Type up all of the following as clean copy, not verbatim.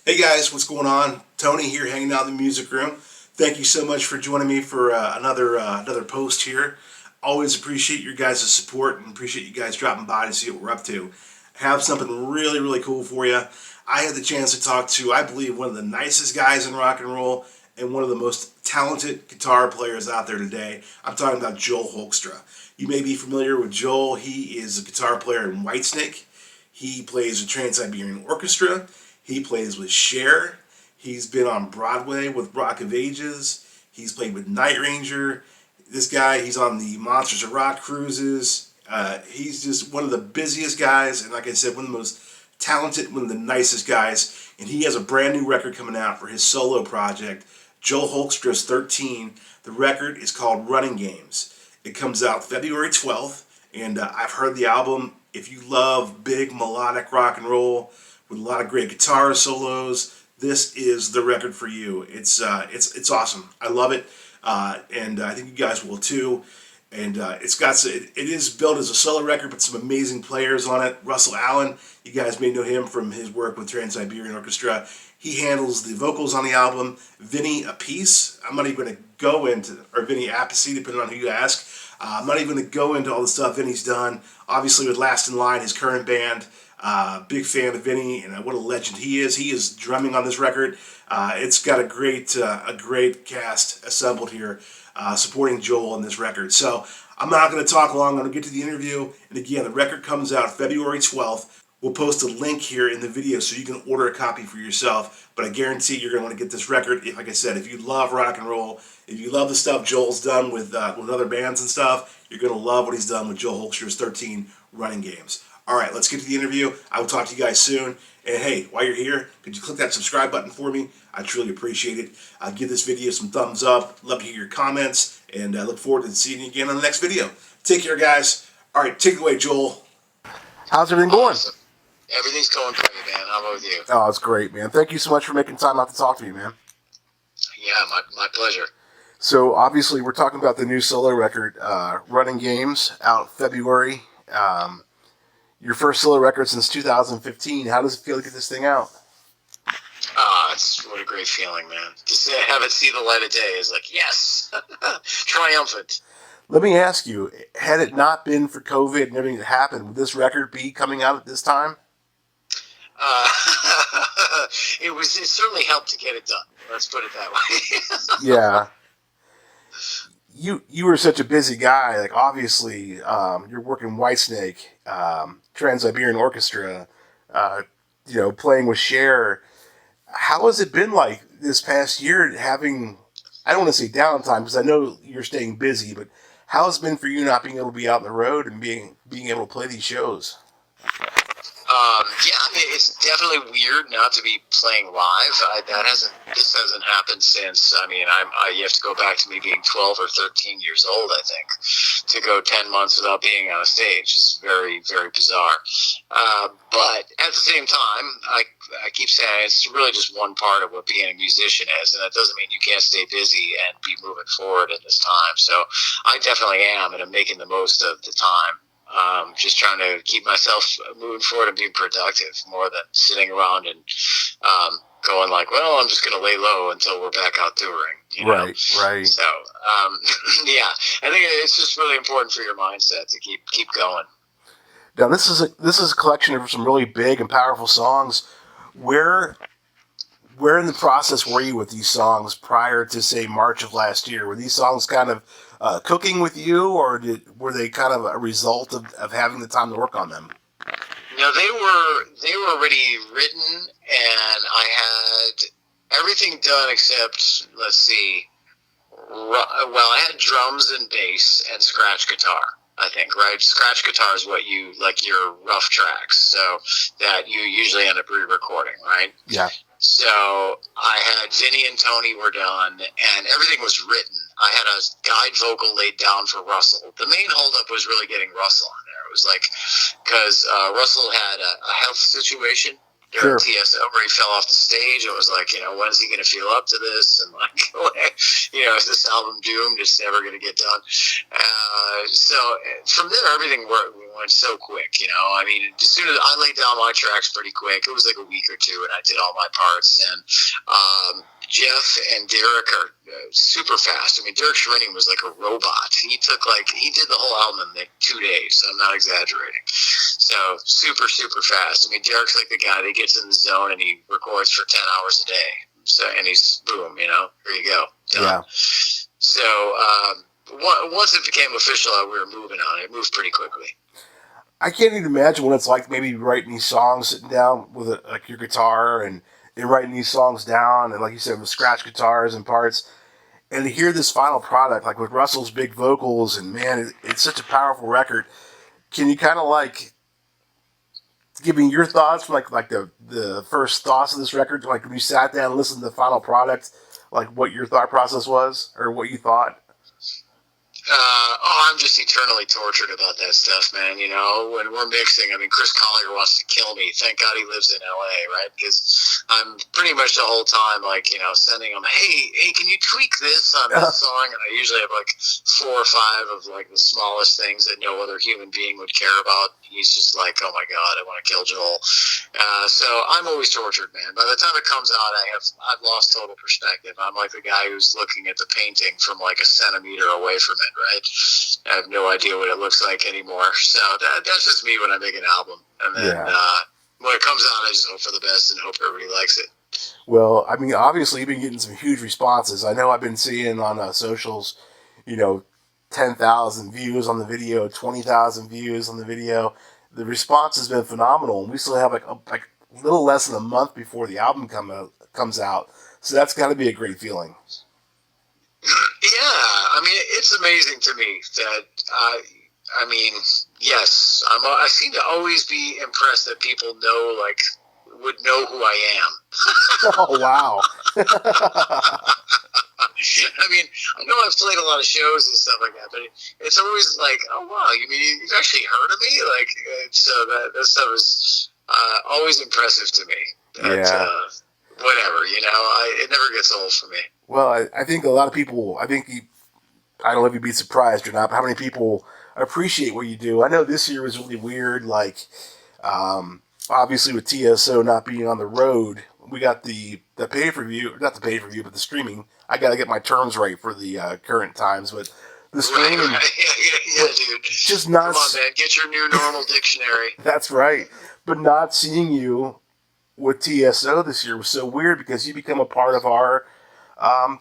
Hey guys, what's going on? Tony here, hanging out in the music room. Thank you so much for joining me for another post here. Always appreciate your guys' support and appreciate you guys dropping by to see what we're up to. I have something really cool for you. I had the chance to talk to, I believe, one of the nicest guys in rock and roll and one of the most talented guitar players out there today. I'm talking about Joel Hoekstra. You may be familiar with Joel. He is a guitar player in Whitesnake. He plays with Trans-Siberian Orchestra. He plays with Cher. He's been on Broadway with Rock of Ages. He's played with Night Ranger. This guy, he's on the Monsters of Rock cruises. He's just one of the busiest guys, and like I said, one of the most talented, one of the nicest guys. And he has a brand new record coming out for his solo project, Joel Hoekstra's 13. The record is called Running Games. It comes out February 12th, and I've heard the album. If you love big melodic rock and roll with a lot of great guitar solos, this is the record for you. It's awesome. I love it, and I think you guys will too. And it is built as a solo record, but some amazing players on it. Russell Allen, you guys may know him from his work with Trans-Siberian Orchestra. He handles the vocals on the album. Vinny Appice, I'm not even going to go into, or Vinny Appice, depending on who you ask. I'm not even going to go into all the stuff Vinny's done. Obviously, with Last in Line, his current band. Big fan of Vinny, and what a legend he is. He is drumming on this record. It's got a great cast assembled here supporting Joel on this record. So I'm not going to talk long. I'm going to get to the interview. And again, the record comes out February 12th. We'll post a link here in the video so you can order a copy for yourself. But I guarantee you're going to want to get this record. Like I said, if you love rock and roll, if you love the stuff Joel's done with other bands and stuff, you're going to love what he's done with Joel Hoekstra's 13 Running Games. All right, let's get to the interview. I will talk to you guys soon. And hey, while you're here, could you click that subscribe button for me? I truly appreciate it. Give this video some thumbs up. Love to hear your comments. And I look forward to seeing you again on the next video. Take care, guys. All right, take it away, Joel. How's everything going? Awesome. Everything's going great, man. How about with you? Oh, it's great, man. Thank you so much for making time out to talk to me, man. Yeah, my pleasure. So, obviously, we're talking about the new solo record, Running Games, out February. Your first solo record since 2015. How does it feel to get this thing out? What a great feeling, man. To have it see the light of day is like, yes, triumphant. Let me ask you, had it not been for COVID and everything that happened, would this record be coming out at this time? It certainly helped to get it done. Let's put it that way. Yeah. You were such a busy guy. Like, obviously, you're working Whitesnake, Trans-Siberian Orchestra, playing with Cher. How has it been like this past year having, I don't want to say downtime because I know you're staying busy, but how has it been for you not being able to be out on the road and being able to play these shows? Yeah, I mean, it's definitely weird not to be playing live. This hasn't happened since, you have to go back to me being 12 or 13 years old, I think, to go 10 months without being on a stage. It's very, very bizarre. But at the same time, I keep saying it's really just one part of what being a musician is, and that doesn't mean you can't stay busy and be moving forward at this time. So I definitely am, and I'm making the most of the time. Just trying to keep myself moving forward and being productive more than sitting around and going like, well, I'm just going to lay low until we're back out touring. Right. So, yeah, I think it's just really important for your mindset to keep going. Now, this is a collection of some really big and powerful songs. Where in the process were you with these songs prior to, say, March of last year? Were these songs kind of cooking with you, or were they kind of a result of having the time to work on them? No, they were already written, and I had everything done except, let's see, I had drums and bass and scratch guitar, I think, right? Scratch guitar is what you, like your rough tracks, so that you usually end up re-recording, right? Yeah. So I had Vinny and Tony were done, and everything was written. I had a guide vocal laid down for Russell. The main holdup was really getting Russell on there. It was like, because Russell had a health situation during TSO where he fell off the stage. It was like, when is he going to feel up to this? And like, is this album doomed? It's never going to get done. So from there, everything went so quick, you know. I mean, as soon as I laid down my tracks pretty quick, it was like a week or two, and I did all my parts. And Jeff and Derek are super fast. I mean, Derek Schrinning was like a robot. He did the whole album in like 2 days. I'm not exaggerating. So super, super fast. I mean, Derek's like the guy that gets in the zone and he records for 10 hours a day. So, and he's boom, you know, here you go. Done. Yeah. So, once it became official that we were moving on, it moved pretty quickly. I can't even imagine what it's like maybe writing these songs, sitting down with like your guitar and writing these songs down, and like you said, with scratch guitars and parts, and to hear this final product, like with Russell's big vocals, and man, it's such a powerful record. Can you kind of like give me your thoughts from like the first thoughts of this record, like when you sat down and listened to the final product, like what your thought process was or what you thought? I'm just eternally tortured about that stuff, man. You know, when we're mixing, I mean, Chris Collier wants to kill me. Thank God he lives in LA, right? Because I'm pretty much the whole time, like, you know, sending him, hey, can you tweak this on this song? And I usually have like 4 or 5 of like the smallest things that no other human being would care about. He's just like, oh my God, I want to kill Joel. So I'm always tortured, man. By the time it comes out, I've lost total perspective. I'm like the guy who's looking at the painting from like a centimeter away from it, right? I have no idea what it looks like anymore. So that's just me when I make an album. And then when it comes out, I just hope for the best and hope everybody likes it. Well, I mean, obviously you've been getting some huge responses. I know I've been seeing on socials, you know, 10,000 views on the video, 20,000 views on the video. The response has been phenomenal, and we still have like a little less than a month before the album comes out. So that's got to be a great feeling. Yeah, I mean, it's amazing to me that, I mean, yes, I seem to always be impressed that people would know who I am. Oh, wow. I mean, I know I've played a lot of shows and stuff like that, but it's always like, oh, wow, you mean you've actually heard of me? Like, so that stuff is always impressive to me. Yeah. Whatever, you know, it never gets old for me. Well, I think a lot of people, I don't know if you'd be surprised or not, but how many people appreciate what you do. I know this year was really weird, like, obviously with TSO not being on the road, we got the pay-per-view, not the pay-per-view, but the streaming. I got to get my terms right for the current times, but the streaming. Right. Yeah, dude. Just not. Come on, man, get your new normal dictionary. That's right. But not seeing you with TSO this year was so weird because you become a part of our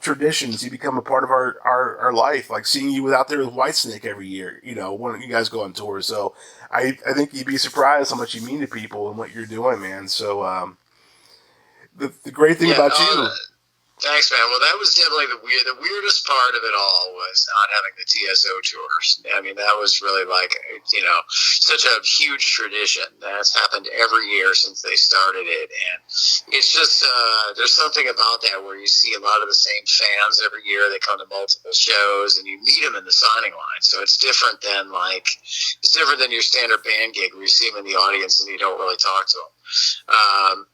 traditions. You become a part of our life. Like seeing you out there with Whitesnake every year, you know, when you guys go on tour. So I think you'd be surprised how much you mean to people and what you're doing, man. So the great thing about you. Thanks, man. Well, that was definitely the weirdest part of it all was not having the TSO tours. I mean, that was really like, you know, such a huge tradition that's happened every year since they started it. And it's just, there's something about that where you see a lot of the same fans every year. They come to multiple shows and you meet them in the signing line. So it's different than your standard band gig where you see them in the audience and you don't really talk to them.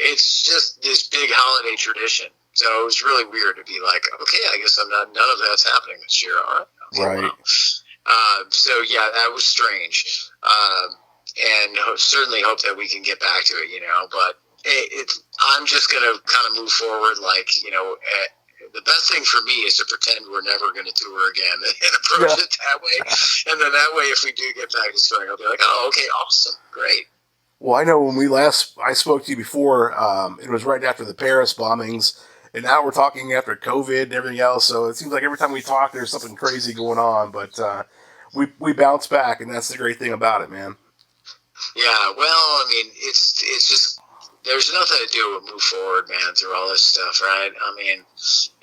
It's just this big holiday tradition. So it was really weird to be like, okay, I guess none of that's happening this year. All right. Okay, right. Wow. So yeah, that was strange. And certainly hope that we can get back to it, you know, but I'm just going to kind of move forward. Like, you know, the best thing for me is to pretend we're never going to tour again and approach it that way. And then that way, if we do get back to touring, I'll be like, oh, okay, awesome. Great. Well, I know when I spoke to you before, it was right after the Paris bombings. And now we're talking after COVID and everything else, so it seems like every time we talk, there's something crazy going on. But we bounce back, and that's the great thing about it, man. Yeah, well, I mean, it's just there's nothing to do but move forward, man, through all this stuff, right? I mean,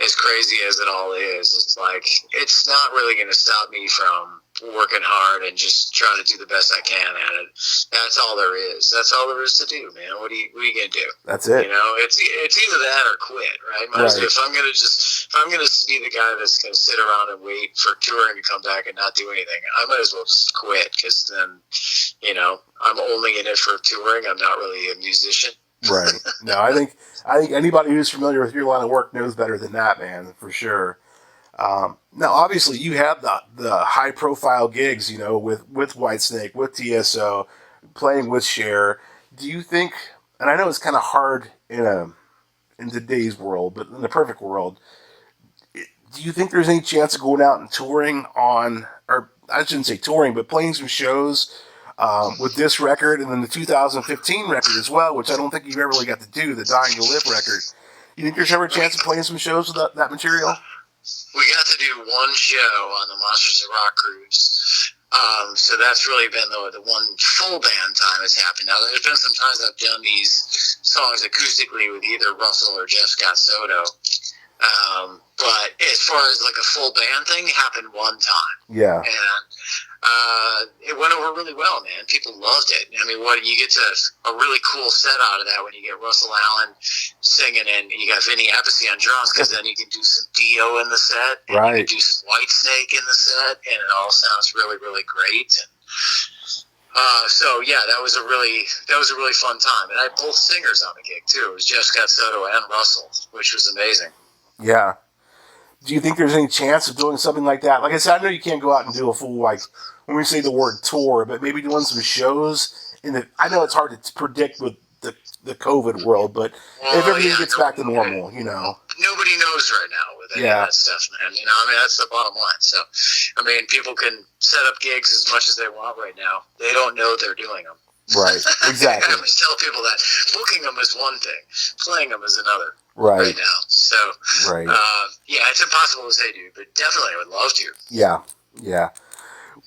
as crazy as it all is, it's like it's not really going to stop me from working hard and just trying to do the best I can at it. That's all there is. That's all there is to do, man. What are you gonna do? That's it. You know, it's either that or quit, right? If I'm gonna be the guy that's gonna sit around and wait for touring to come back and not do anything, I might as well just quit because then, you know, I'm only in it for touring. I'm not really a musician. Right. No, I think anybody who's familiar with your line of work knows better than that, man, for sure. Now, obviously, you have the high profile gigs, with Whitesnake, with TSO, playing with Cher. Do you think? And I know it's kind of hard in today's world, but in the perfect world, do you think there's any chance of going out and touring on, or I shouldn't say touring, but playing some shows with this record and then the 2015 record as well, which I don't think you've ever really got to do, the Dying to Live record. You think there's ever a chance of playing some shows with that material? We got to do one show on the Monsters of Rock cruise. So that's really been the one full band time it's happened. Now, there's been some times I've done these songs acoustically with either Russell or Jeff Scott Soto. But as far as like a full band thing, it happened one time. Yeah. And it went over really well, man. People loved it. I mean, you get to a really cool set out of that when you get Russell Allen singing and you got Vinny Appice on drums, because then you can do some Dio in the set, and you can do some Whitesnake in the set, and it all sounds really, really great. And, so yeah, that was a really fun time, and I had both singers on the gig too. It was Jeff Scott Soto and Russell, which was amazing. Yeah. Do you think there's any chance of doing something like that? Like I said, I know you can't go out and do a full, like, when we say the word tour, but maybe doing some shows. I know it's hard to predict with the COVID world, but if everything gets back to normal, Nobody knows right now with any of that stuff, man. That's the bottom line. So, people can set up gigs as much as they want right now. They don't know they're doing them. Right, exactly. I always tell people that booking them is one thing, playing them is another. Right now. So, yeah, it's impossible to say, dude, but definitely I would love to. Yeah.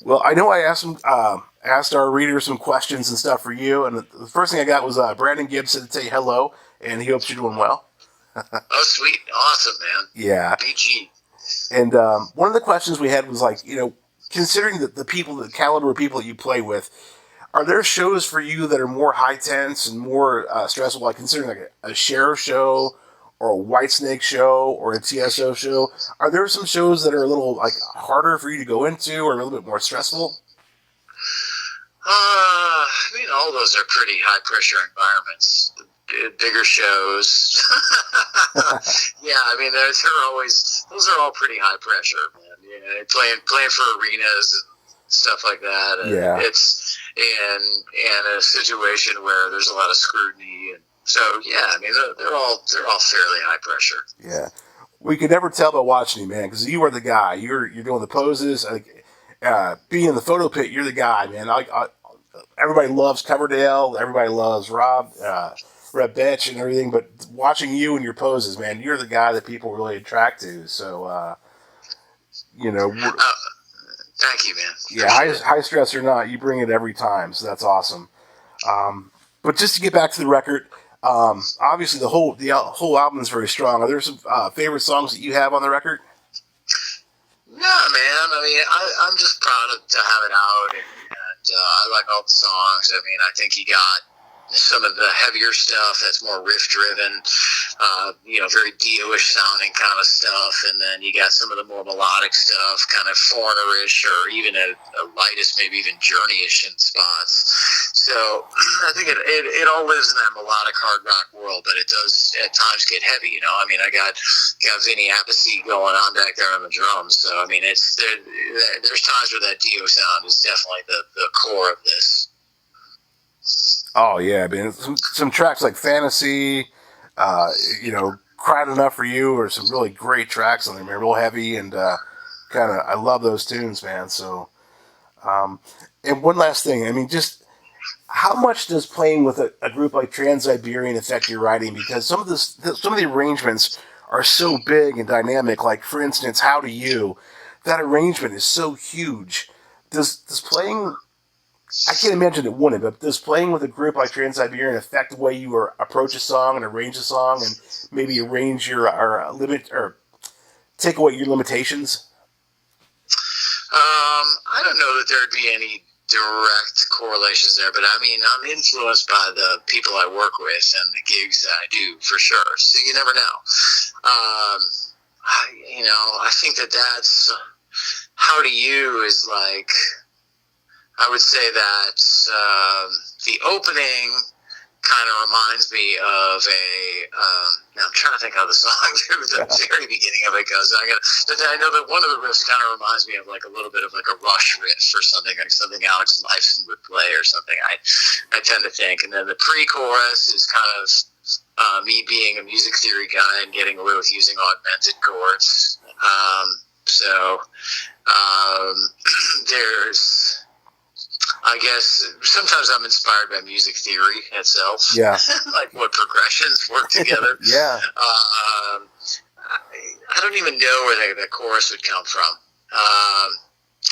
Well, I know I asked our readers some questions and stuff for you, and the first thing I got was Brandon Gibson to say hello, and he hopes you're doing well. Oh, sweet. Awesome, man. Yeah. BG. And one of the questions we had was like, considering the caliber of people that you play with, are there shows for you that are more high tense and more stressful, like considering like a Cher show or a Whitesnake show or a TSO show? Are there some shows that are a little like harder for you to go into or a little bit more stressful? All those are pretty high pressure environments. The bigger shows. Yeah, those are all pretty high pressure, man. Playing for arenas and stuff like that. And it's in a situation where there's a lot of scrutiny, and so yeah, they're all fairly high pressure. Yeah, we could never tell by watching you, man, because you are the guy. You're doing the poses, being in the photo pit. You're the guy, man. Everybody loves Coverdale. Everybody loves Rob Betch and everything, but watching you and your poses, man, you're the guy that people really attract to. So, thank you, man. Yeah, high stress or not, you bring it every time, so that's awesome. But just to get back to the record, obviously the whole album is very strong. Are there some favorite songs that you have on the record? No, man. I'm just proud to have it out, and I like all the songs. I think you got some of the heavier stuff that's more riff driven, very Dio-ish sounding kind of stuff, and then you got some of the more melodic stuff, kind of Foreigner-ish, or even a lightest, maybe even Journey-ish in spots. So I think it all lives in that melodic hard rock world, but it does at times get heavy. I got Vinny Appice going on back there on the drums. So there's times where that Dio sound is definitely the core of this. Oh yeah, man. Some tracks like Fantasy, Cried Enough for You, are some really great tracks on there, man. Real heavy and I love those tunes, man. So, and one last thing, just how much does playing with a group like Trans-Siberian affect your writing? Because some of the arrangements are so big and dynamic. Like for instance, How Do You? That arrangement is so huge. Does playing, I can't imagine it wouldn't, but does playing with a group like Trans-Siberian affect the way you approach a song and arrange a song, and maybe arrange or limit or take away your limitations? I don't know that there'd be any direct correlations there, but I'm influenced by the people I work with and the gigs that I do, for sure. So you never know. I think that's How Do You is like, I would say that the opening kind of reminds me of now I'm trying to think how the song the very beginning of it goes. I know that one of the riffs kind of reminds me of like a little bit of like a Rush riff or something, like something Alex Lifeson would play or something. I tend to think, and then the pre-chorus is kind of me being a music theory guy and getting away with using augmented chords. There's, I guess, sometimes I'm inspired by music theory itself. Yeah. Like what progressions work together. Yeah. I don't even know where the chorus would come from.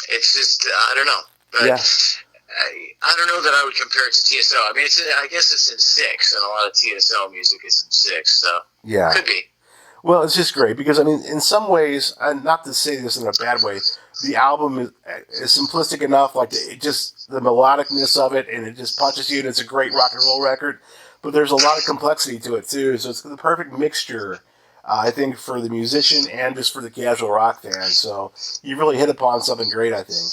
It's just, I don't know. But Yeah. I don't know that I would compare it to TSO. I mean, I guess it's in 6, and a lot of TSO music is in 6, so Yeah. could be. Well, it's just great because, I mean, in some ways, and not to say this in a bad way, the album is simplistic enough, like it just, the melodicness of it, and it just punches you, and it's a great rock and roll record, but there's a lot of complexity to it, too, so it's the perfect mixture, I think, for the musician and just for the casual rock fan, so you really hit upon something great, I think.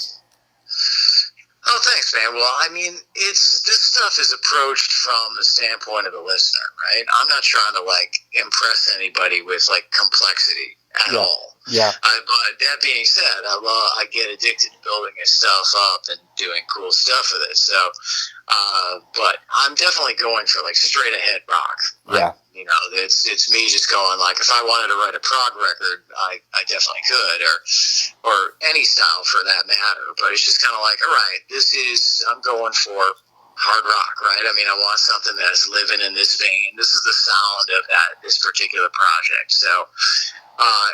Oh, thanks, man. Well, I mean, this stuff is approached from the standpoint of the listener, right? I'm not trying to, like, impress anybody with, like, complexity at all. Yeah. But that being said, I get addicted to building this stuff up and doing cool stuff with it. So, but I'm definitely going for, like, straight ahead rock. Like, Yeah. you know, it's me just going, like, if I wanted to write a prog record, I definitely could, or any style for that matter. But it's just kind of like, all right, I'm going for hard rock, right? I mean, I want something that's living in this vein. This is the sound of this particular project. So,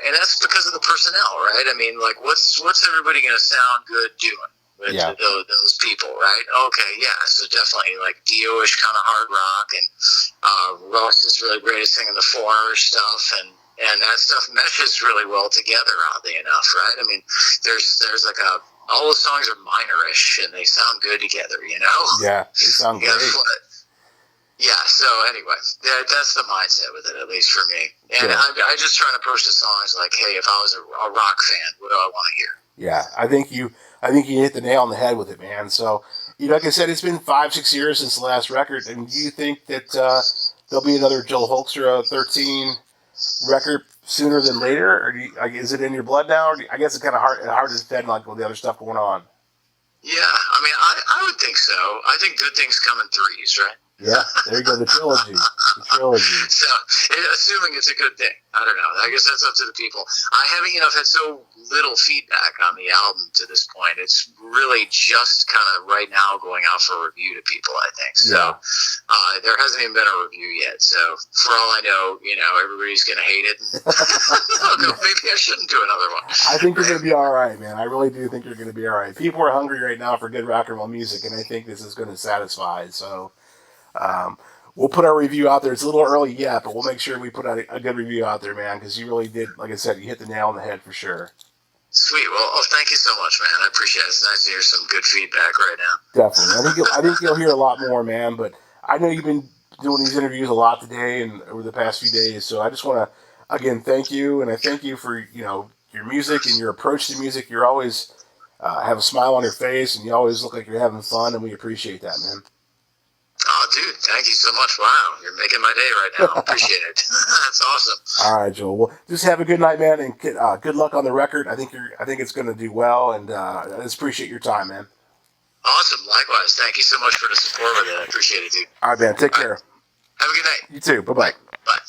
and that's because of the personnel, right? I mean, like, what's everybody going to sound good doing with those people, right? Okay, yeah, so definitely, like, Dio-ish kind of hard rock, and Russ is really great at singing the foreigner stuff, and that stuff meshes really well together, oddly enough, right? I mean, there's like all the songs are minor-ish, and they sound good together, you know? Yeah, they sound great. Yeah, so anyway, that's the mindset with it, at least for me. And Yeah. I just try to approach the songs like, hey, if I was a rock fan, what do I want to hear? Yeah, I think you hit the nail on the head with it, man. So, like I said, it's been 5-6 years since the last record, and do you think that there'll be another Joel Hoekstra 13 record sooner than later, or is it in your blood now? Or I guess it's kind of hard to defend, like, with the other stuff going on. Yeah, I mean, I would think so. I think good things come in threes, right? Yeah, there you go, the trilogy. So, assuming it's a good thing. I don't know. I guess that's up to the people. I haven't, I've had so little feedback on the album to this point. It's really just kind of right now going out for review to people, I think. So, there hasn't even been a review yet. So, for all I know, everybody's going to hate it. Maybe I shouldn't do another one. I think you're going to be all right, man. I really do think you're going to be all right. People are hungry right now for good rock and roll music, and I think this is going to satisfy. So, we'll put our review out there. It's a little early yet, but we'll make sure we put out a good review out there, man, because you really did, like I said, you hit the nail on the head for sure. Sweet. Well, thank you so much, man. I appreciate it. It's nice to hear some good feedback right now. Definitely. I think you'll hear a lot more, man, but I know you've been doing these interviews a lot today and over the past few days, so I just want to, again, thank you, and I thank you for, your music and your approach to music. You're always have a smile on your face, and you always look like you're having fun, and we appreciate that, man. Oh, dude, thank you so much. Wow, you're making my day right now. I appreciate it. That's awesome. All right, Joel. Well, just have a good night, man, and good luck on the record. I think it's going to do well, and I just appreciate your time, man. Awesome. Likewise. Thank you so much for the support with it. I appreciate it, dude. All right, man. Take care. Have a good night. You too. Bye-bye. Bye.